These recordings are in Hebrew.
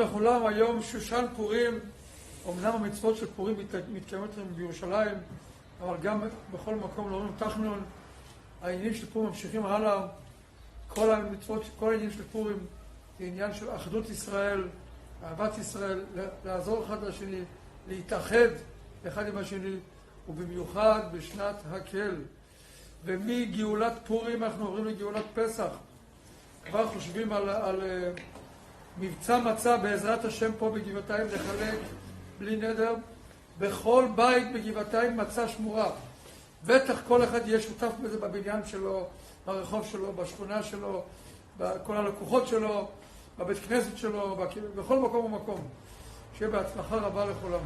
לכולם, היום שושן פורים. אמנם המצוות של פורים מתקיימות בירושלים, אבל גם בכל מקום לא תחנון. העניינים של פורים ממשיכים הלאה. כל המצוות, כל העניינים של פורים זה עניין של אחדות ישראל, אהבת ישראל, לעזור אחד לשני, להתאחד אחד עם השני, ובמיוחד בשנת הקל. ומגאולת פורים אנחנו עוברים לגאולת פסח. כבר חושבים על מבצע מצה בעזרת השם פה בגבעתיים, לחלק בלי נדר בכל בית בגבעתיים מצה שמורה. בטח כל אחד יהיה שותף בזה בבניין שלו, ברחוב שלו, בשכונה שלו, בכל הלקוחות שלו, בבית כנסת שלו, בכל מקום ומקום. שיהיה בהצלחה רבה לכולם.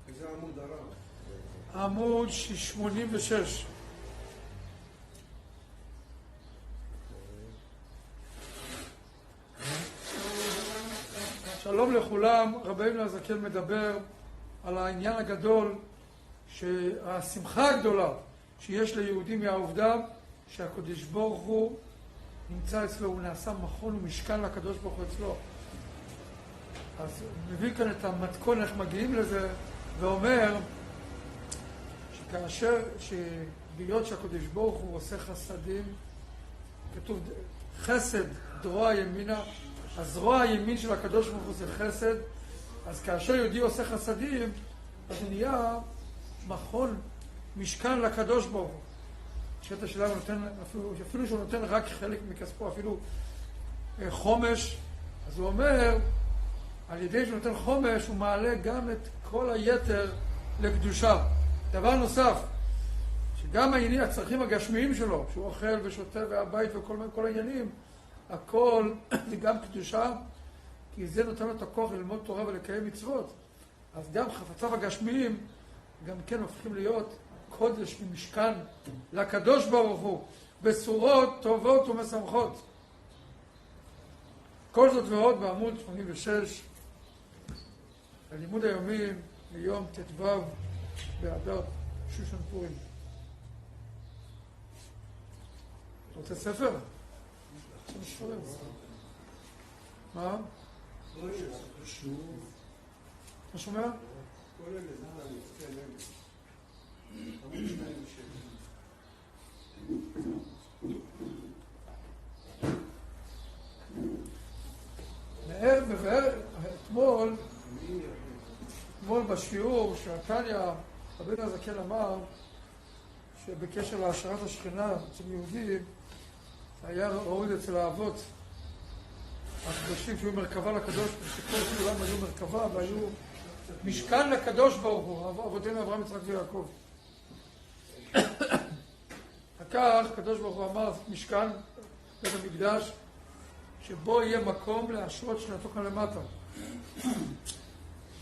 איזה עמוד הרב? עמוד 86. שלום לכולם. רבינו הזקן מדבר על העניין הגדול, שהשמחה הגדולה שיש ליהודים מהעובדה שהקדוש ברוך הוא נמצא אצלו, הוא נעשה מכון ומשכן לקדוש ברוך הוא אצלו. אז מביא כאן את המתכון איך מגיעים לזה, ואומר שכאשר, שביות שהקדוש ברוך הוא עושה חסדים, כתוב חסד דרוע ימינה, הזרוע הימין של הקדוש ברוך הוא זה חסד. אז כאשר יהודי עושה חסדים, אז נהיה מכון משכן לקדוש ברוך הוא. שאת השאלה הוא נותן, אפילו שהוא נותן רק חלק מכספו, אפילו חומש, אז הוא אומר, על ידי שהוא נותן חומש, הוא מעלה גם את כל היתר לקדושה. דבר נוסף, שגם הצרכים הגשמיים שלו, שהוא אוכל ושותה והבית וכל העניינים, הכל זה גם קדושה, כי זה נותן לו את הכוח ללמוד תורה ולקיים מצוות. אז גם חפציו הגשמיים גם כן הופכים להיות קודש ומשכן לקדוש ברוך הוא, בצורות טובות ומשמחות. כל זאת ועוד בעמוד 86, הלימוד היומי ליום ט"ו באדר שושן פורים. אתה רוצה ספר? מה? אתה שומע? אתמול בשיעור שהתניא רבינו הזקן אמר שבקשר להשארת השכינה אצל יהודים היה ראוי אצל האבות הקדושים שהיו מרכבה לקדוש, שכל כולם היו מרכבה והיו משכן לקדוש ברוך הוא, אבותינו אברהם, יצחק ויעקב. כך הקדוש ברוך הוא אמר משכן בית המקדש שבו יהיה מקום להשרות שכינתו כאן למטה.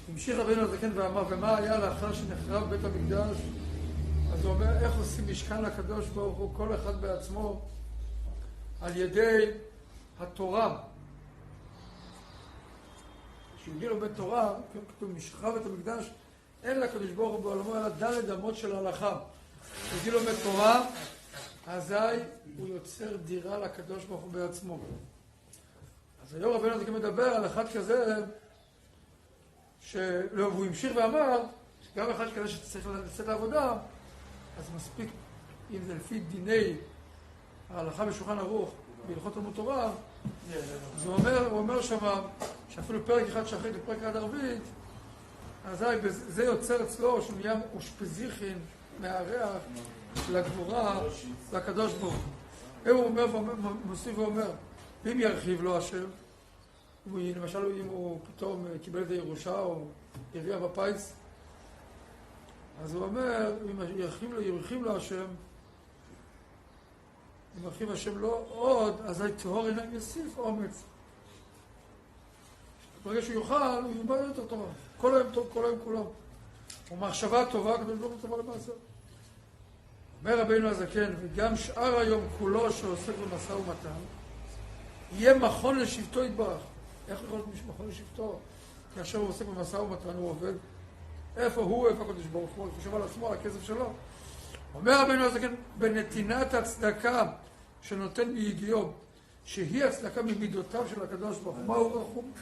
המשיך רבינו הזקן ואמר, ומה היה לאחר שנחרב בית המקדש? אז הוא אומר, איך עושים משכן לקדוש ברוך הוא כל אחד בעצמו? על ידי התורה. כשיהודי לומד תורה, כתוב משחרב את המקדש, אין לקדוש ברוך הוא בעולמו אלא ד' אמות של הלכה. כשיהודי לומד תורה, אזי הוא יוצר דירה לקדוש ברוך הוא בעצמו. אז היום רבינו הזקן מדבר על אחד כזה, והוא המשיך ואמר, שגם אחד כזה שצריך לצאת לעבודה, אז מספיק, אם זה לפי דיני ההלכה בשולחן ערוך, בהלכות תלמוד תורה, אז הוא אומר שם, שאפילו פרק אחד שחרית ופרק אחד ערבית, אז זה יוצר אצלו שהוא נהיה אושפזיכין מהריח לגבורה, לקדוש ברוך הוא. הוא אומר, מוסיף ואומר, אם ירחיב לו השם, למשל אם הוא פתאום קיבל את הירושה או הרוויח בפיס, אז הוא אומר, אם ירחיב לו השם, אם ירחיב השם לא עוד, אז טהור עיניים יוסיף אומץ. ברגע שהוא יוכל, הוא ילמד יותר תורה. כל היום טוב, כל היום כולם. ומחשבה טובה, כדי לא טובה למעשה. אומר רבינו הזקן, וגם שאר היום כולו שעוסק במשא ומתן, יהיה מכון לשבטו יתברך. איך יכול להיות מכון לשבטו? כאשר הוא עוסק במשא ומתן, הוא עובד. איפה הוא, איפה הקדוש ברוך הוא? הוא חושב על עצמו, על הכסף שלו. אומר רבינו הזקן, בנתינת הצדקה שנותן ביגיעו, שהיא הצדקה ממידותיו של הקדוש ברוך הוא. מה הוא רחום?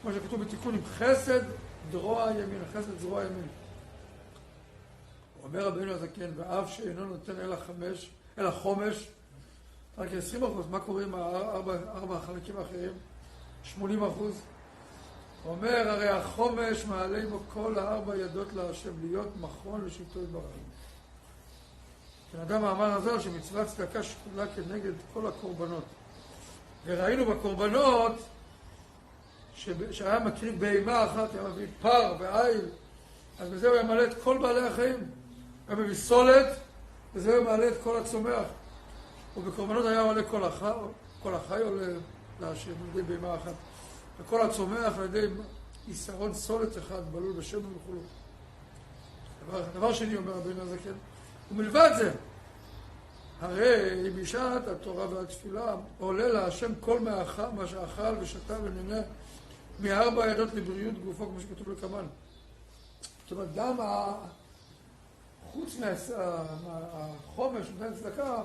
כמו שכתוב בתיקון, עם חסד זרוע ימין, חסד זרוע ימין. אומר רבינו הזקן, ואף שאינו נותן אלא חומש, רק 20%, מה קורה עם ארבע החלקים האחרים? 80%. הוא אומר, הרי החומש מעלה בו כל 4 ידות להשם, להיות מכון לשבטו יתברך. אדם האמר הזה שמצוות צדקה שקולה כנגד כל הקורבנות. וראינו בקורבנות שהיה מקריב בהמה אחת, היה מביא פר ועיל, אז בזה הוא היה מעלה את כל בעלי החיים. היה מביא סולת, וזה הוא מעלה את כל הצומח. ובקורבנות היה עולה כל החי עולה להשם, על ידי בהמה אחת. וכל הצומח על ידי יסרון סולת אחד, בלול בשם וכולו. דבר שני אומר רבינו הזקן, ומלבד זה, הרי בשעת התורה והתפילה עולה להשם כל מה שאכל ושתה ונהנה מ4 ידות לבריאות גופו, כמו שכתוב לקמן. זאת אומרת, גם חוץ מהחומש, נותן צדקה,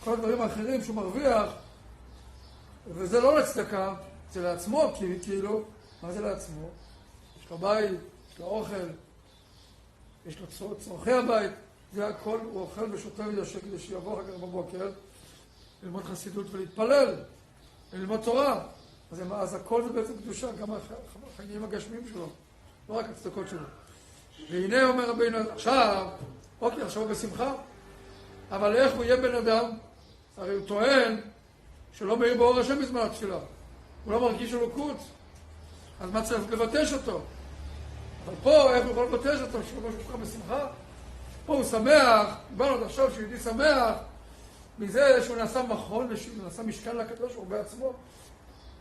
כל הדברים האחרים שהוא מרוויח, וזה לא לצדקה, זה לעצמו, כאילו, מה זה לעצמו? יש לו בית, יש לו אוכל, יש לו צורכי הבית, זה הכל, הוא אוכל ושותה וישק כדי שיבוא אחר כך בבוקר, ללמוד חסידות ולהתפלל, ללמוד תורה. אז הכל זה בעצם קדושה, גם החיים הגשמיים שלו, לא רק הצדקות שלו. והנה אומר רבינו, עכשיו הוא בשמחה, אבל איך הוא יהיה בן אדם? הרי הוא טוען שלא מאיר באור השם בזמן התפילה. הוא לא מרגיש אלוקות. אז מה צריך לבטש אותו? אבל פה, איך הוא יכול לבטש אותו? שהוא כל בשמחה? פה הוא שמח, דיברנו עד עכשיו שיהודי שמח, מזה שהוא נעשה מכון, הוא נעשה משכן לקדוש, הוא בעצמו,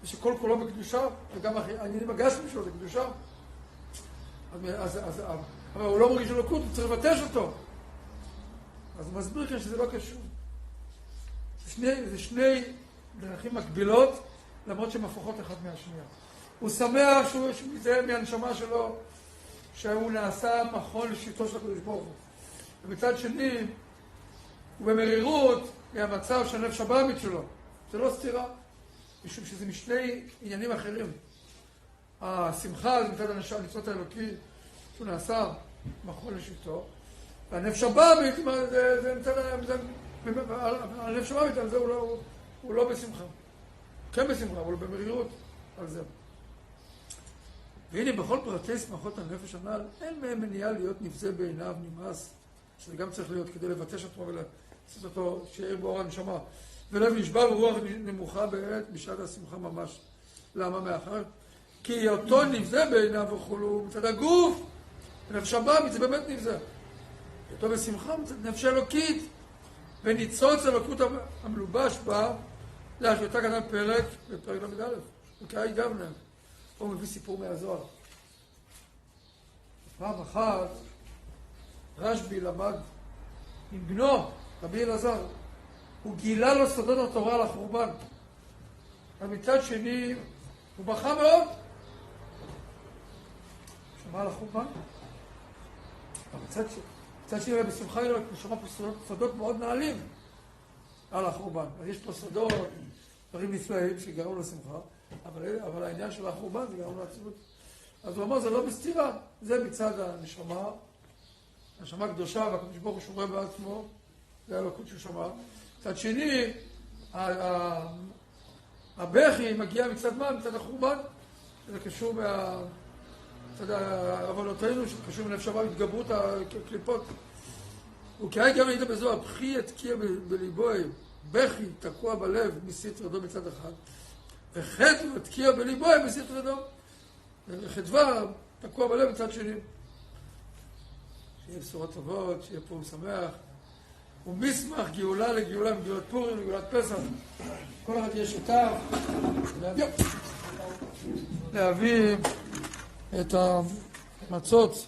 ושכל כולו בקדושה, וגם העניינים הגשמיים שלו זה קדושה. אבל הוא לא מרגיש אלוקות, הוא צריך לבטש אותו. אז הוא מסביר כאן שזה לא קשור. זה שני דרכים מקבילות, למרות שהן הפוכות אחת מהשנייה. הוא שמח שהוא מזהה מהנשמה שלו, שהוא נעשה מכון לשבטו של הקדוש ברוך הוא. ומצד שני, הוא במרירות מהמצב של הנפש הבאמית שלו. זה לא סתירה, משום שזה משני עניינים אחרים. השמחה זה מצד הניצוץ האלוקי, שהוא נעשה מכון לשבטו, והנפש הבאמית זה מצד הנפש הבאמית, על זה הוא לא בשמחה. כן בשמחה, אבל הוא במרירות על זה. והנה בכל פרטי שמחות הנפש הנ"ל, אין מהם מניעה להיות נבזה בעיניו, נמאס, שזה גם צריך להיות כדי לבטש אותו ולעשות אותו שיעיר באור הנשמה. ולב נשבר ורוח נמוכה בעת בשעת השמחה ממש. למה מאחר? כי אותו נבזה בעיניו וכולו מצד הגוף, נפש הבאמית זה באמת נבזה. אותו בשמחה מצד נפש אלוקית, וניצוץ אלוקות המלובש בה, להשוותה כאן פרק, בפרק ל"א, וכאי גבנה. פה הוא מביא סיפור מהזוהר. פעם אחת רשב"י למד עם בנו, רבי אלעזר. הוא גילה לו סודות התורה על החורבן. ומצד שני, הוא בכה מאוד. שמע על החורבן. מצד שני, בשמחה הוא שמע פה סודות מאוד נעלים על החורבן. אז יש פה סודות, דברים נפלאים שגרמו לשמחה, אבל העניין של החורבן זה גרם לעצבות. אז הוא אמר, זה לא בסתירה, זה מצד הנשמה, הנשמה קדושה, והקדוש ברוך הוא שומר בעצמו, זה האלוקות שהוא שמע. מצד שני, הבכי מגיע מצד מה? מצד החורבן, זה קשור מצד עוונותינו, שקשור לנפש הבאמית, התגברות הקליפות. וכאי גם נהיית בזוהר, בכי התקיע בליבוי, בכי תקוע בלב מסית רדו מצד אחד, וחטא התקיע בליבוי מסית רדו, וחטווה תקוע בלב מצד שני. שיהיה בשורות טובות, שיהיה פורים שמח, ומשמח גאולה לגאולה, מגאולת פורים, לגאולת פסח. כל אחד יהיה שותף להביא את המצות